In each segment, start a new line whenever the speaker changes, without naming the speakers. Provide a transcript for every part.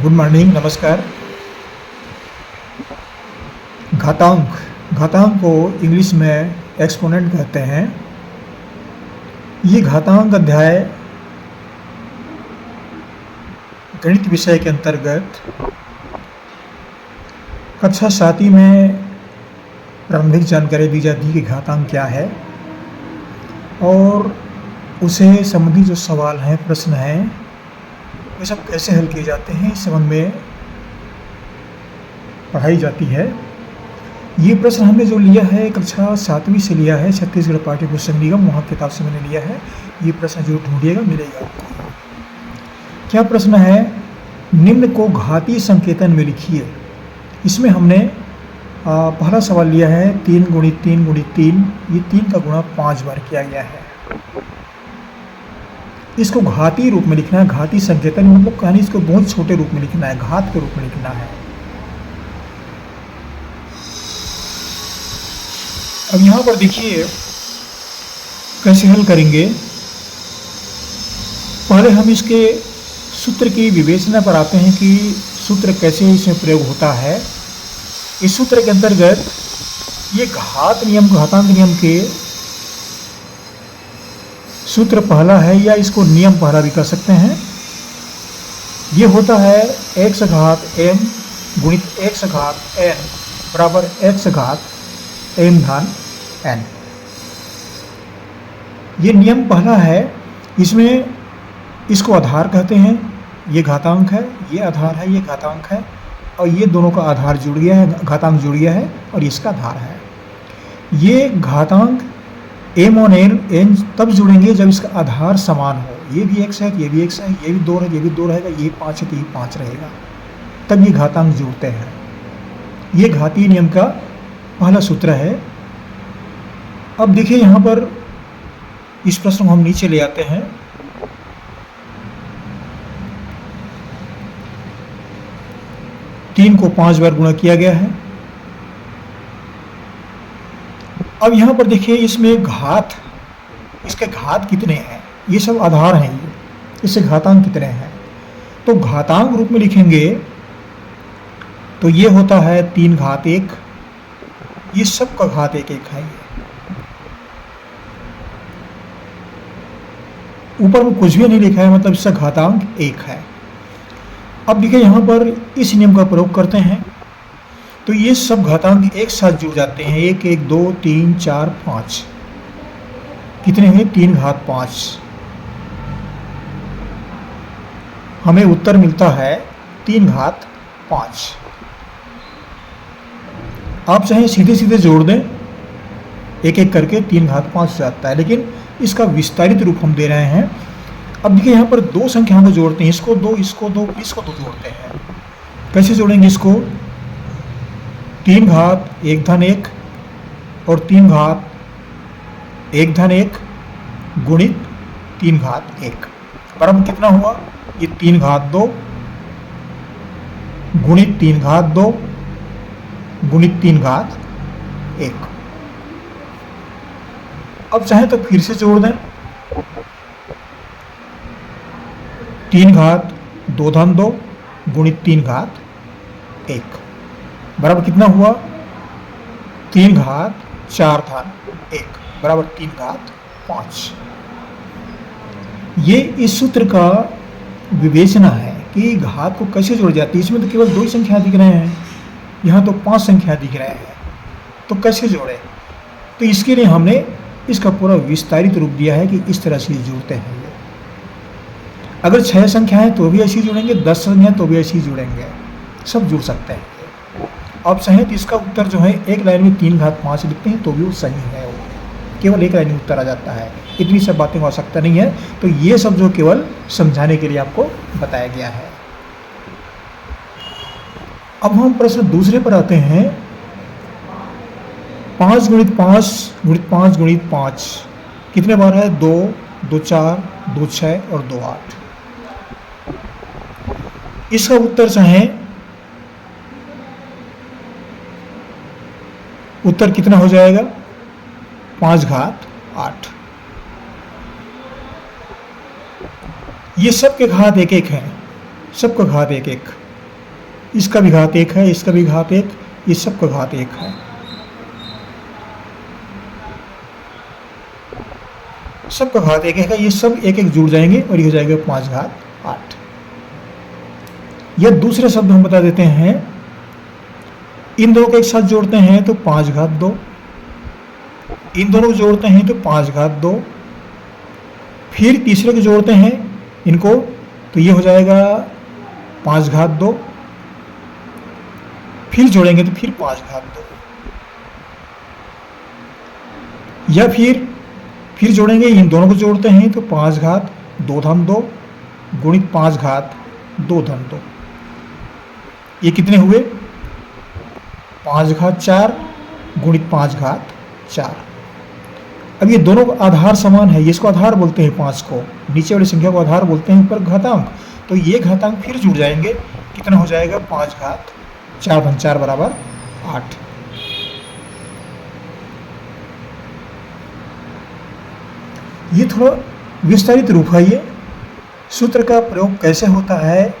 Good morning, नमस्कार। घातांक को इंग्लिश में एक्सपोनेंट कहते हैं। ये घातांक अध्याय गणित विषय के अंतर्गत कक्षा 7वीं में प्रारंभिक जानकारी दी जाती है कि घातांक क्या है और उसे संबंधी जो सवाल हैं, प्रश्न हैं, वे सब कैसे हल किए जाते हैं इस संबंध में पढ़ाई जाती है। ये प्रश्न हमने जो लिया है कक्षा 7वीं से लिया है, छत्तीसगढ़ पाठ्य पुस्तक निगम, वहाँ किताब से मैंने लिया है। ये प्रश्न जो ढूंढिएगा मिलेगा आपको। क्या प्रश्न है? निम्न को घातीय संकेतन में लिखिए। इसमें हमने पहला सवाल लिया है 3 × 3 × 3। ये 3 का गुणा 5 बार किया गया है। इसको घातीय रूप में लिखना है। घातीय संकेतन मतलब कहानी इसको बहुत छोटे रूप में लिखना है, घात के रूप में लिखना है। अब यहाँ पर देखिए कैसे हल करेंगे। पहले हम इसके सूत्र की विवेचना पर आते हैं कि सूत्र कैसे इसमें प्रयोग होता है। इस सूत्र के अंतर्गत ये घातांक नियम के सूत्र पहला है, या इसको नियम पहला भी कर सकते हैं। ये होता है x घात m गुणित x घात n बराबर x घात m धन n। ये नियम पहला है। इसमें इसको आधार कहते हैं। ये घातांक है, ये आधार है, ये घातांक है, और ये दोनों का आधार जुड़ गया है, घातांक जुड़ गया है, और इसका आधार है। ये घातांक m और n तब जुड़ेंगे जब इसका आधार समान हो। ये भी x है, ये भी x है, ये भी 2 है, ये भी 2 रहेगा, ये 5 है तो ये 5 रहेगा, तब ये घातांक जुड़ते हैं। ये घातीय नियम का पहला सूत्र है। अब देखिए यहाँ पर इस प्रश्न को हम नीचे ले आते हैं। तीन को 5 बार गुणा किया गया है। अब यहाँ पर देखिए इसमें इसके घात कितने हैं, ये सब आधार हैं। ये इससे घातांक कितने हैं, तो घातांक रूप में लिखेंगे तो ये होता है 3 घात 1। ये सब का घात 1 1 है। ये ऊपर में कुछ भी नहीं लिखा है, मतलब इसका घातांक 1 है। अब देखिए यहाँ पर इस नियम का प्रयोग करते हैं तो ये सब घातांक एक साथ जुड़ जाते हैं। 1 1 2 3 4 5 कितने हैं? 3 घात 5। हमें उत्तर मिलता है 3 घात 5। आप चाहे सीधे सीधे जोड़ दें, एक एक करके 3 घात 5 हो जाता है, लेकिन इसका विस्तारित रूप हम दे रहे हैं। अब देखिए यहाँ पर 2 संख्याओं को जोड़ते हैं, इसको 2 इसको 2 इसको 2 जोड़ते हैं। कैसे जोड़ेंगे इसको? 3 घात 1 धन 1 और 3 घात 1 धन 1 गुणित 3 घात 1 बराबर कितना हुआ? ये 3 घात 2 गुणित 3 घात 2 गुणित 3 घात 1। अब चाहे तो फिर से जोड़ दें। 3 घात 2 धन 2 गुणित 3 घात 1 बराबर कितना हुआ? 3 घात 4 धन 1 बराबर 3 घात 5। ये इस सूत्र का विवेचना है कि घात को कैसे जोड़ जाती है। इसमें तो केवल 2 ही संख्या दिख रहे हैं, यहाँ तो 5 संख्या दिख रहे हैं, तो कैसे जोड़े? तो इसके लिए हमने इसका पूरा विस्तारित रूप दिया है कि इस तरह से जोड़ते हैं। अगर 6 संख्या है तो भी ऐसे ही जुड़ेंगे, 10 संख्या तो भी ऐसे ही जुड़ेंगे, सब जुड़ सकते हैं। आप चाहें तो इसका उत्तर जो है एक लाइन में 3 घात 5 लिखते हैं तो भी वो सही है। वो केवल एक लाइन में उत्तर आ जाता है, इतनी सब बातें को आवश्यकता नहीं है। तो ये सब जो केवल समझाने के लिए आपको बताया गया है। अब हम प्रश्न दूसरे पर आते हैं। 5 गुणित 5 गुणित 5 गुणित 5 कितने बार है? 2 2 4 2 6 और 2 8। इसका उत्तर चाहें उत्तर कितना हो जाएगा? 5 घात 8। ये सब के घात 1 1 हैं, सबका घात 1 1। इसका भी घात 1 है, इसका भी घात 1, इस सब का घात 1 है। सबका घात 1 है, ये सब 1 जुड़ जाएंगे और ये हो जाएगा 5 घात 8। या दूसरे शब्द हम बता देते हैं, इन दोनों को एक साथ जोड़ते हैं तो 5 घात 2, इन दोनों को जोड़ते हैं तो 5 घात 2, फिर तीसरे को जोड़ते हैं इनको तो ये हो जाएगा 5 घात 2, फिर जोड़ेंगे तो फिर 5 घात 2, या फिर जोड़ेंगे, इन दोनों को जोड़ते हैं तो 5 घात 2 धन 2 गुणित 5 घात 2 धन 2। ये कितने हुए? 5 घात 4 गुणित 5 घात 4। अब ये दोनों का आधार समान है, इसको आधार बोलते हैं 5 को, नीचे वाली संख्या को आधार बोलते हैं, ऊपर घातांक। तो ये घातांक फिर जुड़ जाएंगे, कितना हो जाएगा? 5 घात 4 धन 4 बराबर 8। ये थोड़ा विस्तारित रूप है। ये सूत्र का प्रयोग कैसे होता है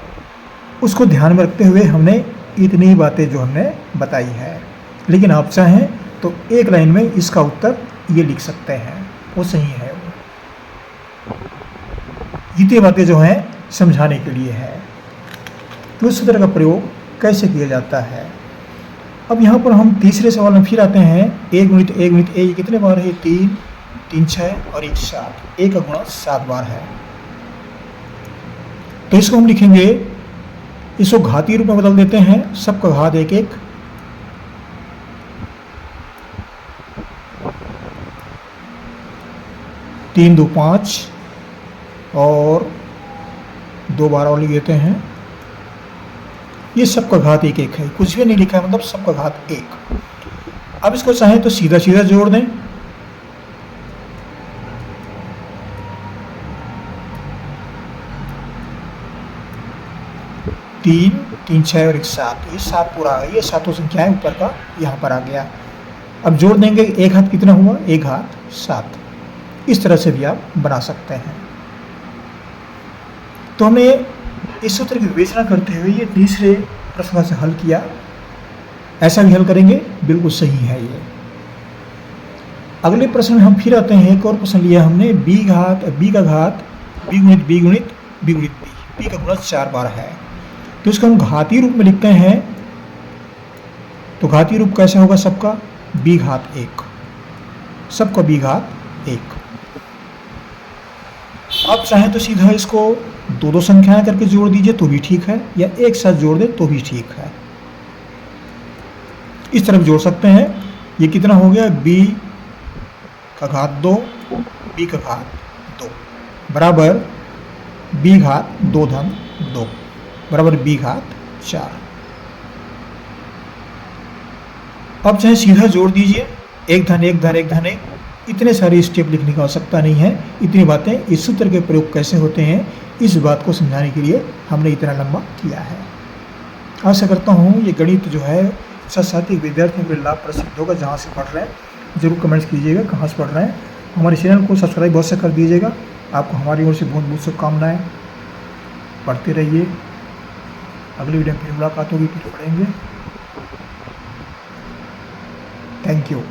उसको ध्यान में रखते हुए हमने इतनी बातें जो हमने बताई है, लेकिन आप चाहें तो एक लाइन में इसका उत्तर ये लिख सकते हैं, वो सही है। इतनी बातें जो हैं समझाने के लिए है कि उस सूत्र का प्रयोग कैसे किया जाता है। अब यहाँ पर हम तीसरे सवाल में फिर आते हैं। ए गुणित ए गुणित ए कितने बार है? 3, 3 6 और 1 7। ए का गुणा 7 बार है। तो इसको हम लिखेंगे, इसको घातीय रूप में बदल देते हैं, सबका घात 1 1, तीन 2 5 और 2 बार और लिख देते हैं। ये सबका घात 1 1 है, कुछ भी नहीं लिखा है, मतलब सबका घात 1। अब इसको चाहें तो सीधा सीधा जोड़ दें, तीन 3 6 और 1 7, ये 7 पूरा आ गया। ये सातों संख्याएं ऊपर का यहाँ पर आ गया। अब जोड़ देंगे, एक घात कितना हुआ? 1 घात 7। इस तरह से भी आप बना सकते हैं। तो हमने इस सूत्र की विवेचना करते हुए ये तीसरे प्रश्न से हल किया। ऐसा भी हल करेंगे, बिल्कुल सही है ये। अगले प्रश्न में हम फिर आते हैं। एक और प्रश्न लिया हमने, बी का घात बी गुणित बी गुणित बी गुणित बी का गुणा 4 बार है। तो इसको हम घातीय रूप में लिखते हैं। तो घातीय रूप कैसा होगा? सबका बी घात 1, सबका बी घात 1। आप चाहें तो सीधा इसको 2 संख्याएं करके जोड़ दीजिए तो भी ठीक है, या एक साथ जोड़ दे तो भी ठीक है। इस तरफ जोड़ सकते हैं। ये कितना हो गया? बी का घात 2 बी का घात 2 बराबर बी घात 2 धन 2 बराबर बी घात 4। अब चाहे सीधा जोड़ दीजिए, 1 धन 1 धन 1 धन 1। इतने सारे स्टेप लिखने की आवश्यकता नहीं है। इतनी बातें इस सूत्र के प्रयोग कैसे होते हैं इस बात को समझाने के लिए हमने इतना लंबा किया है। आशा करता हूँ ये गणित जो है साथ ही विद्यार्थियों के लाभ प्रसिद्ध होगा। जहाँ से पढ़ रहे हैं ज़रूर कमेंट्स कीजिएगा कहाँ से पढ़ रहे हैं। हमारे चैनल को सब्सक्राइब बहुत से कर दीजिएगा। आपको हमारी ओर से बहुत बहुत शुभकामनाएँ। पढ़ते रहिए। अगली वीडियो में फिर मुलाकात होगी, फिर पढ़ेंगे। Thank you.